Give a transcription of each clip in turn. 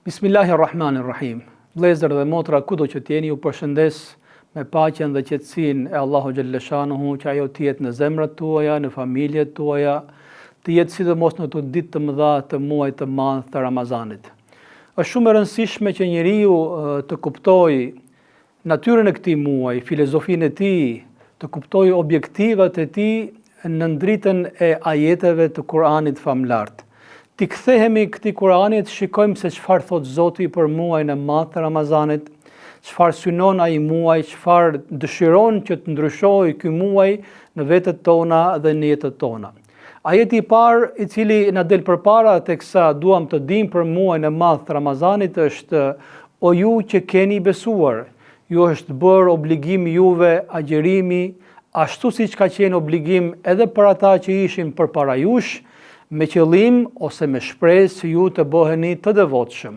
Bismillahirrahmanirrahim. Vëllezër dhe motra, kudo që t'jeni, ju përshëndes me paqen dhe qetësinë e Allahu xhalleshanuhu, që ajo të jetë në zemrat tuaja, në familjet tuaja, të jetë sidomos në këtë ditë të mëdha të muajit të madh të Ramazanit. Është shumë e rëndësishme që njeriu të kuptojë natyrën e këtij muaji, filozofinë e tij, të kuptojë objektivat e tij në dritën e ajeteve të Kuranit famlar. Ti kthehemi këtij Kuranit, shikojmë se çfarë thot Zoti për muajin e madh të Ramazanit, çfarë synon ai muaj, çfarë dëshiron që të ndryshojë ky muaj në vetët tona dhe në jetët tona. Ajeti i parë i cili na del përpara teksa duam të dimë për muajin e madh të Ramazanit është: o ju që keni besuar, ju është bërë obligim juve agjerimi, ashtu siç ka qenë obligim edhe për ata që ishin përpara jush, me qëllim ose me shpresë që ju të bëheni të devotshëm.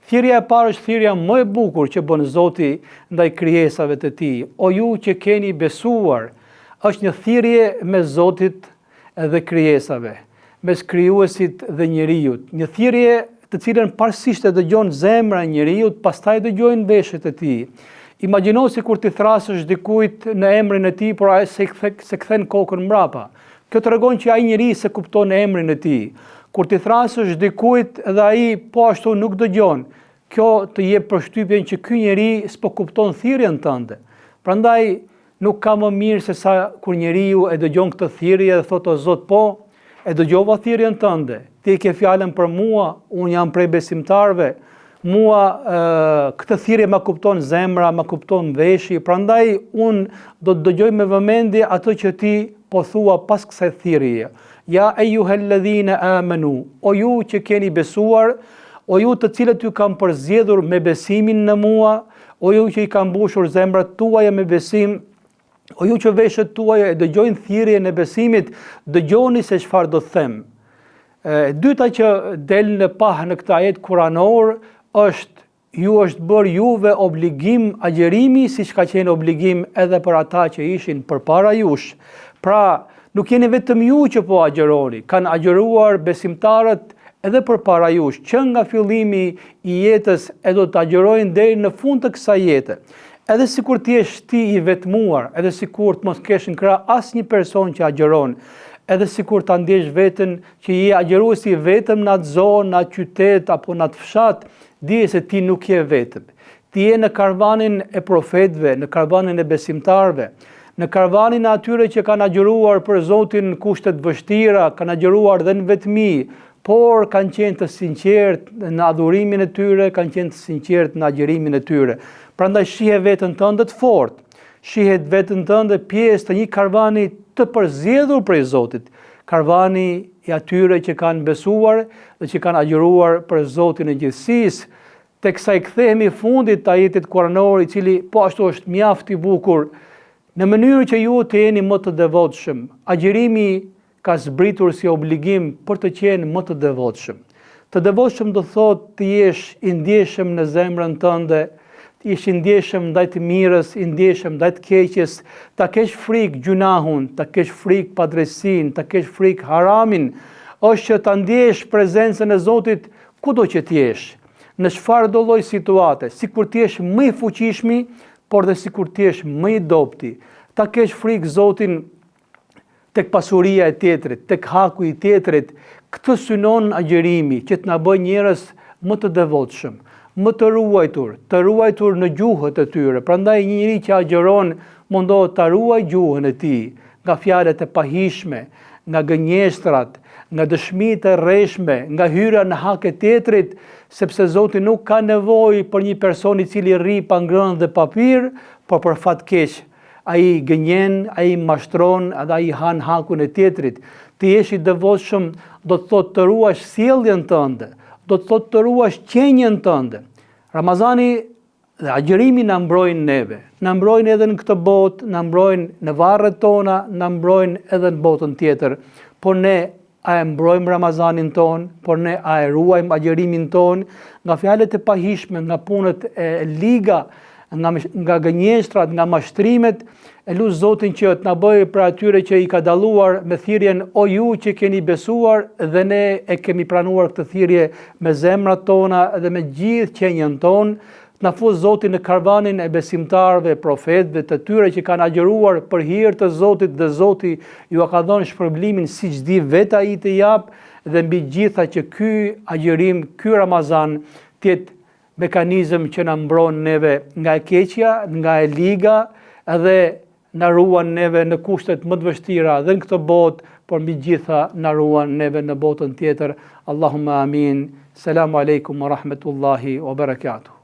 Thirrja e parë është thirrja më e bukur që bën Zoti ndaj krijesave të tij. O ju që keni besuar, është një thirrje me Zotit dhe krijesave, mes krijuesit dhe njeriu. Një thirrje të cilën parsisht e dëgjon zemra e njeriu, pastaj dëgjojnë veshët e tij. Imagjino si kur ti thrasësh dikujt në emrin e tij, por ai se kthen kokën mbrapa. Kjo tregon që ai njeri se kupton emrin e tij. Kur ti thrasësh dikujt dhe ai po ashtu nuk dëgjon, kjo të jep përshtypjen që ky njeri s'po kupton thirrjen tënde. Prandaj nuk ka më mirë se sa kur njeriu e dëgjon këtë thirrje dhe thotë: o Zot, po, e dëgjova thirrjen tënde. Ti ke fjalën për mua, unë jam prej besimtarëve. Mua këtë thirrje ma kupton zemra, ma kupton veshi, prandaj unë do të dëgjoj me vëmendje atë që ti po thua pas kësaj thirrjeje. Ja eyyuhalladhina amanu, o ju që keni besuar, o ju të cilët ju kam përzgjedhur me besimin në mua, o ju që i kam mbushur zemrat tuaja me besim, o ju që veshët tuaja e dëgjojnë thirrjen e besimit, dëgjoni se çfarë do të them. Dyta që del në pah në këtë ajet kuranor është: ju është bërë juve obligim agjerimi, siç ka qenë obligim edhe për ata që ishin përpara jush. Pra, nuk jeni vetëm ju që po agjeroni, kanë agjeruar besimtarët edhe përpara jush, që nga fillimi i jetës e do të agjerojnë deri në fund të kësaj jete. Edhe sikur ti je ti i vetmuar, edhe sikur të mos kesh në krah asnjë person që agjeron, edhe sikur ta ndjesh veten që je agjeruesi vetëm në atë zonë, në atë qytet apo në atë fshat, dije se ti nuk je vetëm. Ti je në karavanin e profetëve, në karavanin e besimtarëve, në karavanin e atyre që kanë agjeruar për Zotin në kushte të vështira, kanë agjeruar dhe në vetmi, por kanë qenë të sinqertë në adhurimin e tyre, kanë qenë të sinqertë në agjerimin e tyre. Prandaj shihe veten tënde të fortë, shihet veten tënde pjesë të një karvani të përzgjedhur prej Zotit, karvani i atyre që kanë besuar dhe që kanë agjeruar për Zotin e gjithësisë. Teksa i kthehemi fundit të ajetit kuranor, i cili po ashtu është mjaft i bukur, në mënyrë që ju të jeni më të devotshëm. Agjerimi ka zbritur si obligim për të qenë më të devotshëm. Të devotshëm do thotë të jesh i ndjeshëm në zemrën tënde, të jesh i ndjeshëm ndaj të mirës, i ndjeshëm ndaj të keqes, ta kesh frikë gjunahun, ta kesh frikë padrejsinë, ta kesh frikë haramin, është që ta ndjesh prezencën e Zotit kudo që të jesh, në çfarë do lloj situate, sikur të jesh më i fuqishmi, por dhe sikur të jesh më i dobti. Ta kesh frikë Zotin tek pasuria e tjetrit, tek haku i tjetrit. Këtë synon agjerimi, që të na bëjë njerëz më të devotshëm, më të ruajtur në gjuhët e tyre. Prandaj një njeri që agjeron mundohet ta ruajë gjuhën e tij nga fjalët e pahishme, nga gënjeshtrat, nga dëshmitë e rreshme, nga hyrja në hak e tjetrit, sepse Zoti nuk ka nevojë për një person i cili rri pa ngrënë dhe pa pirë, por për fat keq. Ai gënjen, ai mashtron, edhe ai han hakun e tjetrit. Të jesh i devotshëm do të thotë të ruash sjelljen tënde, do të thotë të ruash qenjen tënde. Ramazani dhe agjerimi na mbrojnë neve, na mbrojnë edhe në këtë botë, na mbrojnë në varret tona, na mbrojnë edhe në botën tjetër. Por ne a e mbrojmë Ramazanin ton, por ne a e ruajmë agjerimin ton nga fjalët e pahishme, nga punët e liga, nga gënjeshtrat, nga mashtrimet. E lut Zotin që të na bëjë për atyre që i ka dalluar me thirrjen o ju që keni besuar dhe ne e kemi pranuar këtë thirrje me zemrat tona dhe me gjithë qenjën tonë. Të na fus Zoti në karavanin e besimtarëve, profetëve, të tyre që kanë agjëruar për hir të Zotit dhe Zoti ju ka dhënë shpërblimin siç di vetë ai të jap, dhe mbi gjitha që ky agjërim, ky Ramazan të jetë mekanizëm që na mbron neve nga e keqja, nga e liga dhe na ruan neve në kushtet më të vështira dhe në këtë botë, por mbi gjitha na ruan neve në botën tjetër. Allahumma amin. Selamu alaikum wa rahmetullahi wa barakatuh.